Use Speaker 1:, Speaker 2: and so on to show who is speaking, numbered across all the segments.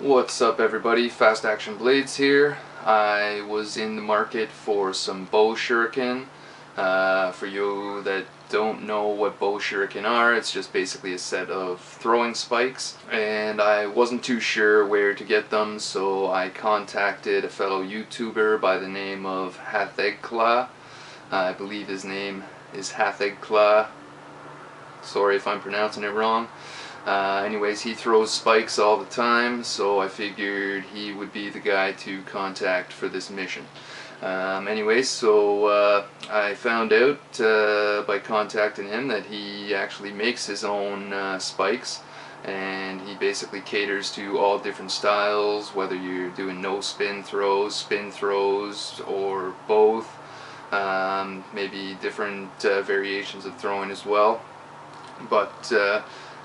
Speaker 1: What's up everybody, Fast Action Blades here. I was in the market for some Bo-Shuriken. For you that don't know what Bo-Shuriken are, it's just basically a set of throwing spikes. And I wasn't too sure where to get them, so I contacted a fellow YouTuber by the name of Hathegkla. I believe his name is Hathegkla. Sorry if I'm pronouncing it wrong. Anyways, he throws spikes all the time, so I figured he would be the guy to contact for this mission. Anyways, so I found out by contacting him that he actually makes his own spikes, and he basically caters to all different styles, whether you're doing no spin throws, or both. Maybe different variations of throwing as well. But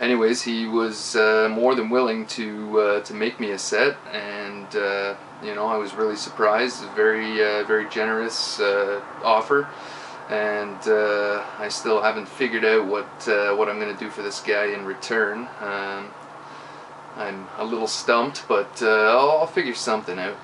Speaker 1: anyways, he was more than willing to make me a set, and you know, I was really surprised. A very generous offer, and I still haven't figured out what I'm going to do for this guy in return. I'm a little stumped, but I'll figure something out.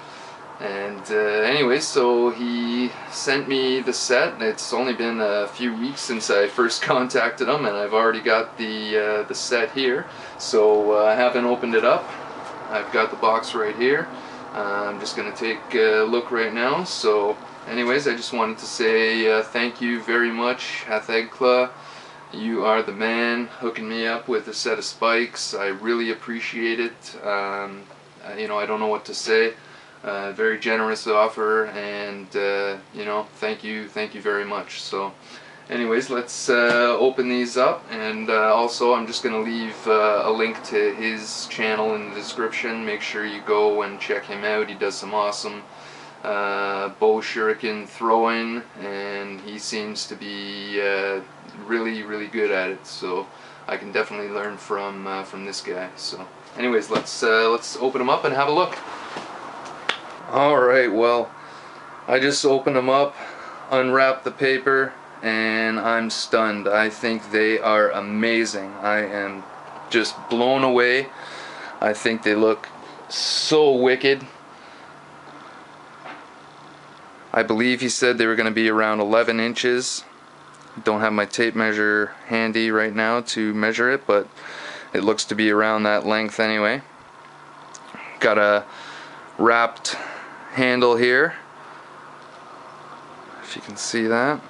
Speaker 1: And anyways, so he sent me the set. It's only been a few weeks since I first contacted him, and I've already got the set here. So I haven't opened it up. I've got the box right here. I'm just going to take a look right now. So anyways, I just wanted to say thank you very much, Hathegkla. You are the man, hooking me up with a set of spikes. I really appreciate it. You know, I don't know what to say. Very generous offer, and you know, thank you very much. So anyways, let's open these up, and also I'm just going to leave a link to his channel in the description. Make sure you go and check him out. He does some awesome Bo-Shuriken throwing, and he seems to be really good at it, so I can definitely learn from this guy. So anyways, let's open them up and have a look. Alright, well, I just opened them up, unwrapped the paper, and I'm stunned. I think they are amazing. I am just blown away. I think they look so wicked. I believe he said they were going to be around 11 inches. Don't have my tape measure handy right now to measure it, but it looks to be around that length anyway. Got a wrapped handle here, if you can see that.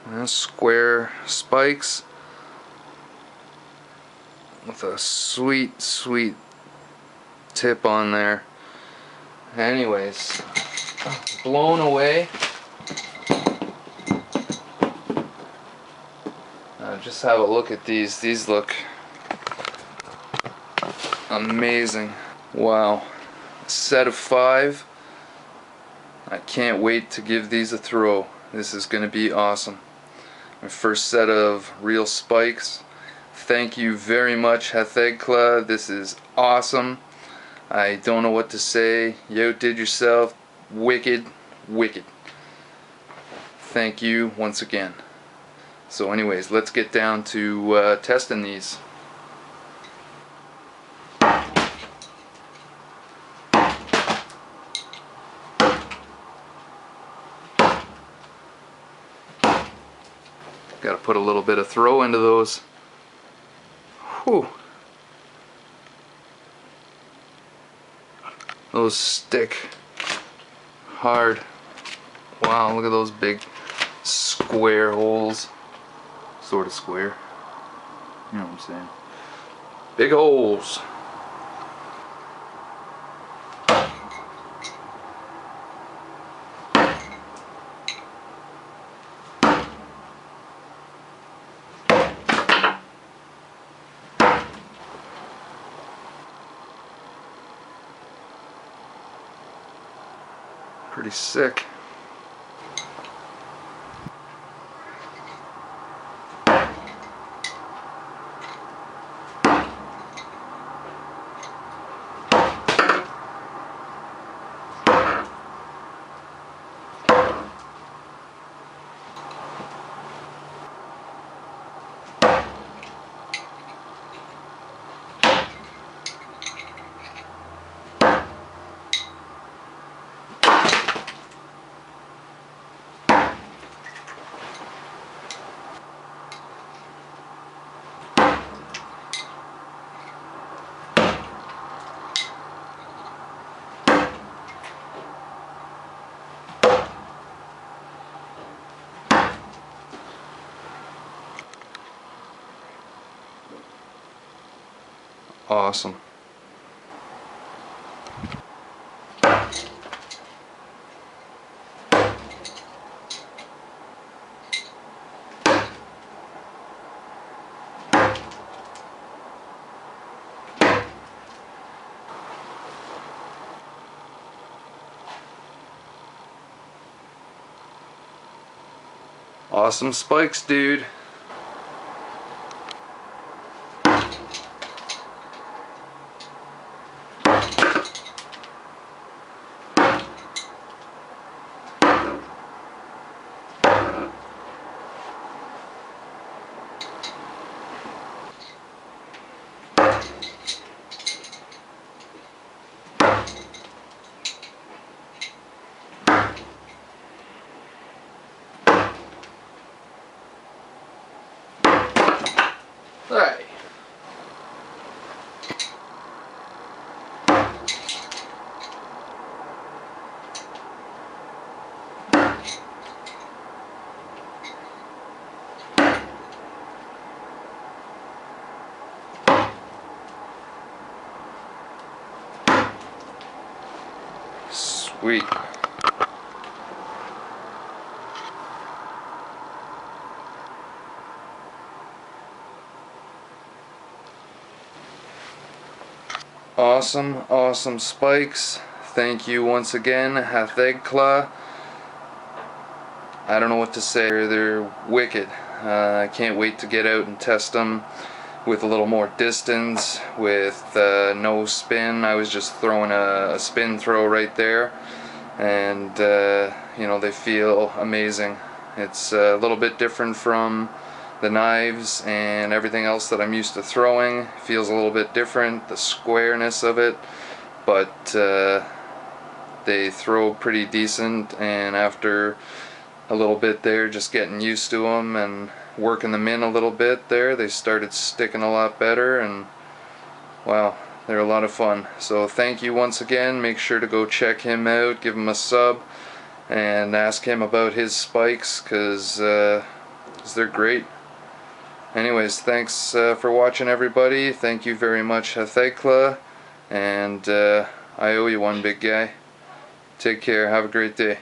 Speaker 1: And square spikes with a sweet tip on there. Anyways, blown away. Just have a look at these. These look amazing. Wow. A set of 5. I can't wait to give these a throw. This is going to be awesome. My first set of real spikes. Thank you very much, Hathegkla. This is awesome. I don't know what to say. You outdid yourself. Wicked. Thank you once again. So anyways, let's get down to testing these. Got to put a little bit of throw into those. Whew. Those stick hard. Wow, look at those big square holes. Sort of square. You know what I'm saying. Big holes. Pretty sick. Awesome. Awesome spikes, dude. Hey. Sweet. Awesome, awesome spikes. Thank you once again, Hathegkla. I don't know what to say. They're wicked. I can't wait to get out and test them with a little more distance, with no spin. I was just throwing a spin throw right there, and you know, they feel amazing. It's a little bit different from the knives and everything else that I'm used to throwing. Feels a little bit different, the squareness of it, but they throw pretty decent, and after a little bit there, just getting used to them and working them in a little bit there, they started sticking a lot better, and wow, they're a lot of fun. So thank you once again. Make sure to go check him out, give him a sub, and ask him about his spikes, because they're great. Anyways, thanks for watching, everybody. Thank you very much, Hathegkla, and I owe you one, big guy. Take care. Have a great day.